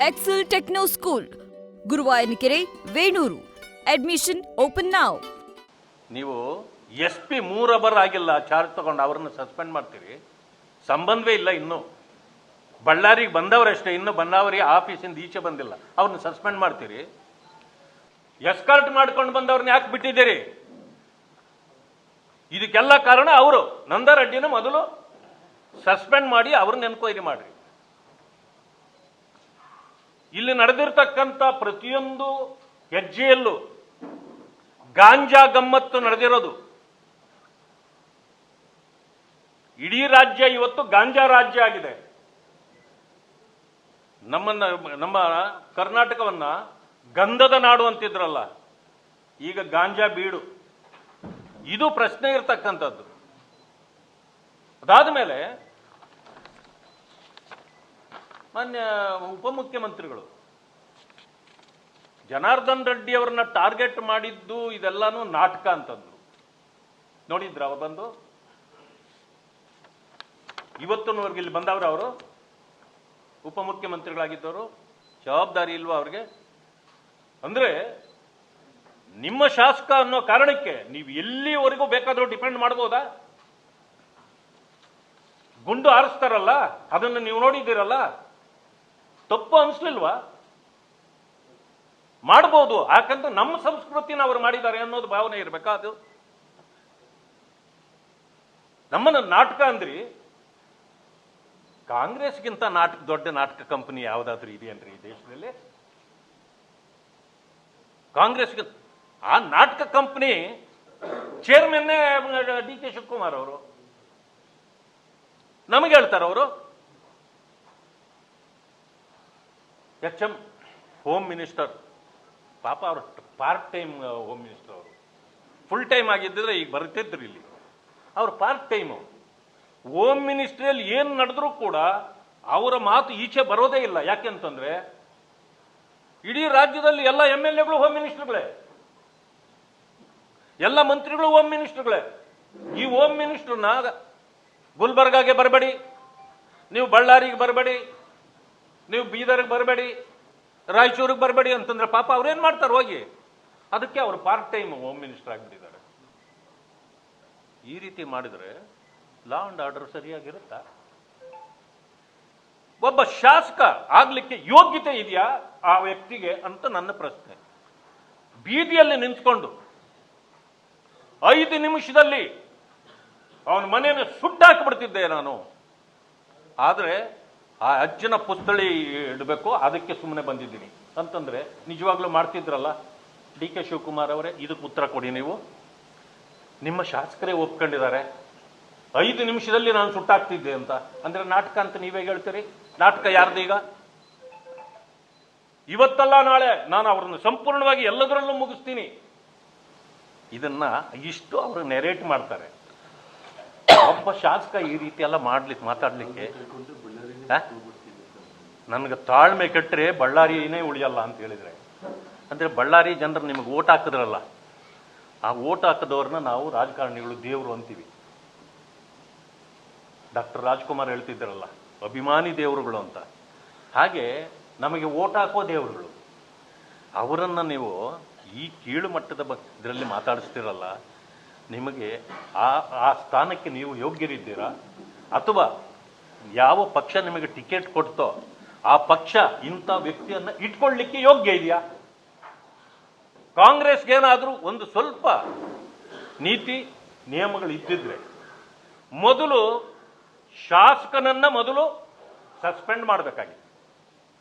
Excel Techno School, Guruvayanakere, Venur. Admission open now. ನೀವು SP 3 hour ಆಗಿಲ್ಲ charge ತಗೊಂಡು ಅವ್ರನ್ನ ಸಸ್ಪೆಂಡ್ ಮಾಡ್ತೀರಿ. ಸಂಬಂಧವೇ ಇಲ್ಲ. ಇನ್ನು ಬಳ್ಳಾರಿಗೆ ಬಂದವರಷ್ಟೇ, ಇನ್ನು ಬನ್ನಾವರಿಗೆ ಆಫೀಸಿಂದ ಈಚೆ ಬಂದಿಲ್ಲ. ಅವ್ರನ್ನ ಸಸ್ಪೆಂಡ್ ಮಾಡ್ತೀರಿ. ಎಸ್ಕಾರ್ಟ್ ಮಾಡ್ಕೊಂಡು ಬಂದವ್ರನ್ನ ಯಾಕೆ ಬಿಟ್ಟಿದ್ದೀರಿ? ಇದಕ್ಕೆಲ್ಲ ಕಾರಣ ಅವರು. ನಂದರೆಡ್ಡಿನ ಮೊದಲು ಸಸ್ಪೆಂಡ್ ಮಾಡಿ ಅವ್ರನ್ನ ಎನ್ಕ್ವೈರಿ ಮಾಡ್ರಿ. ಇಲ್ಲಿ ನಡೆದಿರ್ತಕ್ಕಂಥ ಪ್ರತಿಯೊಂದು ಹೆಜ್ಜೆಯಲ್ಲೂ ಗಾಂಜಾ ಗಮ್ಮತ್ತು ನಡೆದಿರೋದು. ಇಡೀ ರಾಜ್ಯ ಇವತ್ತು ಗಾಂಜಾ ರಾಜ್ಯ ಆಗಿದೆ. ನಮ್ಮ ಕರ್ನಾಟಕವನ್ನ ಗಂಧದ ನಾಡು ಅಂತಿದ್ರಲ್ಲ, ಈಗ ಗಾಂಜಾ ಬೀಡು. ಇದು ಪ್ರಶ್ನೆ ಇರ್ತಕ್ಕಂಥದ್ದು. ಅದಾದ ಮೇಲೆ ಮಾನ್ಯ ಉಪಮುಖ್ಯಮಂತ್ರಿಗಳು ಜನಾರ್ದನ್ ರೆಡ್ಡಿ ಅವರನ್ನ ಟಾರ್ಗೆಟ್ ಮಾಡಿದ್ದು ಇದೆಲ್ಲಾನು ನಾಟಕ ಅಂತಂದ್ರು. ನೋಡಿದ್ರ ಅವ್ರು ಬಂದು ಇವತ್ತಿನವರೆಗೆ ಇಲ್ಲಿ ಬಂದವರು? ಅವರು ಉಪಮುಖ್ಯಮಂತ್ರಿಗಳಾಗಿದ್ದವರು. ಜವಾಬ್ದಾರಿ ಇಲ್ವಾ ಅವ್ರಿಗೆ? ಅಂದ್ರೆ ನಿಮ್ಮ ಶಾಸಕ ಅನ್ನೋ ಕಾರಣಕ್ಕೆ ನೀವು ಎಲ್ಲಿವರೆಗೂ ಬೇಕಾದರೂ ಡಿಪೆಂಡ್ ಮಾಡ್ಬೋದಾ? ಗುಂಡು ಹಾರಿಸ್ತಾರಲ್ಲ, ಅದನ್ನು ನೀವು ನೋಡಿದ್ದೀರಲ್ಲ, ತಪ್ಪು ಅನಿಸ್ಲಿಲ್ವಾ? ಮಾಡಬಹುದು, ಯಾಕಂದ್ರೆ ನಮ್ಮ ಸಂಸ್ಕೃತಿನ ಅವರು ಮಾಡಿದ್ದಾರೆ ಅನ್ನೋದು ಭಾವನೆ ಇರಬೇಕಾ? ಅದು ನಮ್ಮನ್ನ ನಾಟಕ ಅಂದ್ರಿ. ಕಾಂಗ್ರೆಸ್ಗಿಂತ ದೊಡ್ಡ ನಾಟಕ ಕಂಪನಿ ಯಾವ್ದಾದ್ರೂ ಇದೆಯನ್ರಿ ಈ ದೇಶದಲ್ಲಿ? ಕಾಂಗ್ರೆಸ್ಗೆ ಆ ನಾಟಕ ಕಂಪನಿ ಚೇರ್ಮನ್ನೇ DK ಶಿವಕುಮಾರ್ ಅವರು. ನಮಗೆ ಹೇಳ್ತಾರ ಅವರು. HM ಹೋಮ್ ಮಿನಿಸ್ಟರ್, ಪಾಪ ಅವರು ಪಾರ್ಟ್ ಟೈಮ್ ಹೋಮ್ ಮಿನಿಸ್ಟರ್. ಅವರು ಫುಲ್ ಟೈಮ್ ಆಗಿದ್ದರೆ ಈಗ ಬರ್ತಿದ್ರು ಇಲ್ಲಿ. ಅವ್ರು ಪಾರ್ಟ್ ಟೈಮು ಹೋಮ್ ಮಿನಿಸ್ಟ್ರಿಯಲ್ಲಿ ಏನು ನಡೆದ್ರೂ ಕೂಡ ಅವರ ಮಾತು ಈಚೆ ಬರೋದೇ ಇಲ್ಲ. ಯಾಕೆಂತಂದ್ರೆ ಇಡೀ ರಾಜ್ಯದಲ್ಲಿ ಎಲ್ಲ MLAಗಳು ಹೋಮ್ ಮಿನಿಸ್ಟರ್ಗಳೇ, ಎಲ್ಲ ಮಂತ್ರಿಗಳು ಹೋಮ್ ಮಿನಿಸ್ಟರ್ಗಳೇ. ಈ ಹೋಮ್ ಮಿನಿಸ್ಟರ್ನ ಗುಲ್ಬರ್ಗಾಗೆ ಬರಬೇಡಿ, ನೀವು ಬಳ್ಳಾರಿಗೆ ಬರಬೇಡಿ, ನೀವು ಬೀದರ್ಗೆ ಬರಬೇಡಿ, ರಾಯಚೂರಿಗೆ ಬರಬೇಡಿ ಅಂತಂದ್ರೆ ಪಾಪ ಅವ್ರೇನ್ ಮಾಡ್ತಾರೆ ಹೋಗಿ? ಅದಕ್ಕೆ ಅವರು ಪಾರ್ಟ್ ಟೈಮ್ ಹೋಮ್ ಮಿನಿಸ್ಟರ್ ಆಗಿಬಿಟ್ಟಿದ್ದಾರೆ. ಈ ರೀತಿ ಮಾಡಿದ್ರೆ ಲಾ ಅಂಡ್ ಆರ್ಡರ್ ಸರಿಯಾಗಿರುತ್ತಾ? ಒಬ್ಬ ಶಾಸಕ ಆಗ್ಲಿಕ್ಕೆ ಯೋಗ್ಯತೆ ಇದೆಯಾ ಆ ವ್ಯಕ್ತಿಗೆ ಅಂತ ನನ್ನ ಪ್ರಶ್ನೆ. ಬೀದಿಯಲ್ಲಿ ನಿಂತ್ಕೊಂಡು 5 ನಿಮಿಷದಲ್ಲಿ ಅವನ ಮನೆಯನ್ನು ಸುಟ್ಟಾಕಿಬಿಡ್ತಿದ್ದೆ ನಾನು. ಆದ್ರೆ ಆ ಅಜ್ಜನ ಪುಸ್ತಳಿ ಇಡಬೇಕು, ಅದಕ್ಕೆ ಸುಮ್ಮನೆ ಬಂದಿದ್ದೀನಿ ಅಂತಂದ್ರೆ ನಿಜವಾಗ್ಲೂ ಮಾಡ್ತಿದ್ರಲ್ಲ DK ಶಿವಕುಮಾರ್ ಅವರೇ. ಇದಕ್ಕೆ ಉತ್ತರ ಕೊಡಿ ನೀವು. ನಿಮ್ಮ ಶಾಸಕರೇ ಒಪ್ಕೊಂಡಿದ್ದಾರೆ 5 ನಿಮಿಷದಲ್ಲಿ ನಾನು ಸುಟ್ಟಾಕ್ತಿದ್ದೆ ಅಂತ. ಅಂದ್ರೆ ನಾಟಕ ಅಂತ ನೀವೇ ಹೇಳ್ತೀರಿ. ನಾಟಕ ಯಾರ್ದು ಈಗ? ಇವತ್ತಲ್ಲ ನಾಳೆ ನಾನು ಅವ್ರನ್ನ ಸಂಪೂರ್ಣವಾಗಿ ಎಲ್ಲದರಲ್ಲೂ ಮುಗಿಸ್ತೀನಿ. ಇದನ್ನ ಇಷ್ಟು ಅವರು ನೆರೇಟ್ ಮಾಡ್ತಾರೆ. ಒಬ್ಬ ಶಾಸಕ ಈ ರೀತಿ ಎಲ್ಲ ಮಾತಾಡ್ಲಿಕ್ಕೆ ನನ್ಗೆ ತಾಳ್ಮೆ ಕೆಟ್ಟರೆ ಬಳ್ಳಾರಿನೇ ಉಳಿಯಲ್ಲ ಅಂತ ಹೇಳಿದ್ರೆ, ಅಂದ್ರೆ ಬಳ್ಳಾರಿ ಜನರು ನಿಮಗೆ ಓಟ್ ಹಾಕಿದ್ರಲ್ಲ, ಆ ಓಟ್ ಹಾಕದವ್ರನ್ನ ನಾವು ರಾಜಕಾರಣಿಗಳು ದೇವರು ಅಂತೀವಿ. ಡಾಕ್ಟರ್ ರಾಜ್ಕುಮಾರ್ ಹೇಳ್ತಿದ್ದಾರಲ್ಲ, ಅಭಿಮಾನಿ ದೇವರುಗಳು ಅಂತ. ಹಾಗೆ ನಮಗೆ ಓಟ್ ಹಾಕೋ ದೇವರುಗಳು. ಅವರನ್ನ ನೀವು ಈ ಕೀಳು ಮಟ್ಟದ ಇದರಲ್ಲಿ ಮಾತಾಡಿಸ್ತಿರಲ್ಲ, ನಿಮಗೆ ಆ ಸ್ಥಾನಕ್ಕೆ ನೀವು ಯೋಗ್ಯರಿದ್ದೀರಾ? ಅಥವಾ ಯಾವ ಪಕ್ಷ ನಿಮಗೆ ಟಿಕೆಟ್ ಕೊಡ್ತೋ ಆ ಪಕ್ಷ ಇಂಥ ವ್ಯಕ್ತಿಯನ್ನ ಇಟ್ಕೊಳ್ಳಿಕ್ಕೆ ಯೋಗ್ಯ ಇದೆಯಾ? ಕಾಂಗ್ರೆಸ್ಗೇನಾದ್ರೂ ಒಂದು ಸ್ವಲ್ಪ ನೀತಿ ನಿಯಮಗಳು ಇದ್ದಿದ್ರೆ ಮೊದಲು ಶಾಸಕನನ್ನ ಸಸ್ಪೆಂಡ್ ಮಾಡಬೇಕಾಗಿತ್ತು.